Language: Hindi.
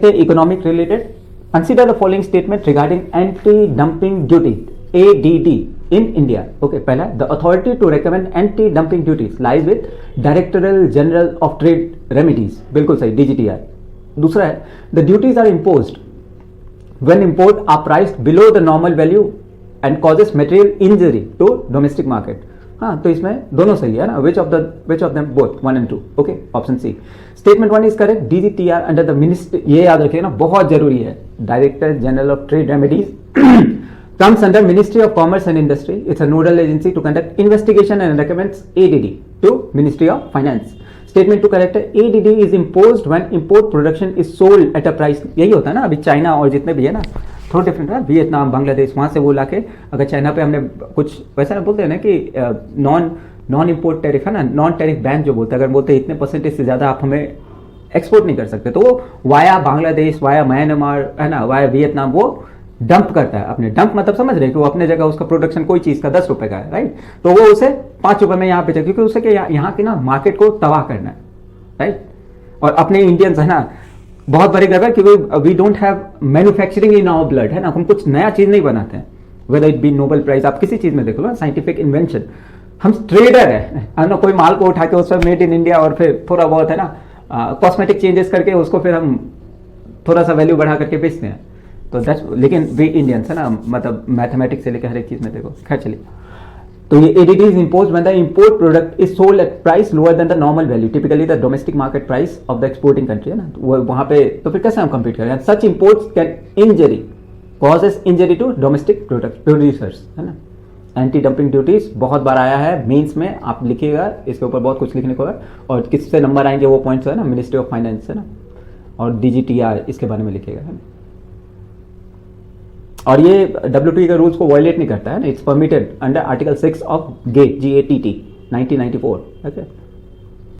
Economic related. Consider the following statement regarding anti-dumping duty (ADD) in India. Okay, पहला the authority to recommend anti-dumping duties lies with Directorate General of Trade Remedies. बिल्कुल सही, DGTR. दूसरा है the duties are imposed when imports are priced below the normal value and causes material injury to domestic market. हाँ, तो इसमें दोनों सही है ना. which of them both 1 and 2. Okay, option C. Statement 1 is correct. DGTR under the ministry, ये याद रखिए ना, बहुत जरूरी है. Director general of trade remedies comes under Ministry of Commerce and Industry. It's a nodal agency to conduct investigation and recommends ADD to Ministry of Finance. Statement 2 correct है. ADD is imposed when import production is sold at a price. यही होता है ना. अभी चाइना और जितने भी है ना, थोड़ा डिफरेंट है. वियतनाम, बांग्लादेश, वहाँ से वो लाके अगर चाइना पे हमने कुछ वैसा ना बोलते हैं ना कि नॉन इम्पोर्ट टैरिफ है ना, नॉन टैरिफ बैन जो बोलते हैं, अगर बोलते हैं इतने परसेंटेज से ज़्यादा आप हमें एक्सपोर्ट नहीं कर सकते, तो वो वाया बांग्लादेश, वाया म्यांमार है ना, वाया वियतनाम वो डंप करता है. अपने डंप मतलब समझ रहे हैं कि वो अपने जगह उसका प्रोडक्शन कोई चीज़ का 10 रुपए का है, राइट, तो वो उसे 5 रुपए में यहाँ पे, क्योंकि उसे क्या यहाँ की ना मार्केट को तबाह करना है, राइट. और अपने इंडियंस है ना, बहुत बड़ी गड़बड़, क्योंकि we don't have manufacturing in our blood, है ना, हम कुछ नया चीज़ नहीं बनाते हैं. Whether it be Nobel prize, आप किसी चीज़ में देख लो, साइंटिफिक इन्वेंशन, हम ट्रेडर है ना. कोई माल को उठा के उसमें मेड इन इंडिया और फिर थोड़ा बहुत है ना कॉस्मेटिक चेंजेस करके उसको फिर हम थोड़ा सा वैल्यू बढ़ा करके बेचते हैं. तो दैट्स, लेकिन वी इंडियंस है ना, मतलब मैथमेटिक्स से लेकर हर एक चीज़ में देखो. खैर चलिए, तो ये ADD is impose when the import product is sold at price lower than the normal value, typically the domestic market price of the exporting country, है ना. वो वहाँ पे तो फिर कैसे हम कंपीट करें. Such imports can injury causes injury to domestic producers, है ना. एंटी डंपिंग ड्यूटीज बहुत बार आया है मेंस में, आप लिखिएगा, इसके ऊपर बहुत कुछ लिखने को है. और किससे नंबर आएंगे वो पॉइंट्स है ना, मिनिस्ट्री ऑफ फाइनेंस है ना, और DGTR इसके बारे में लिखिएगा, है ना. और ये WTO के रूल्स को वायलेट नहीं करता है ना. It's permitted under article 6 of GATT 1994. Okay.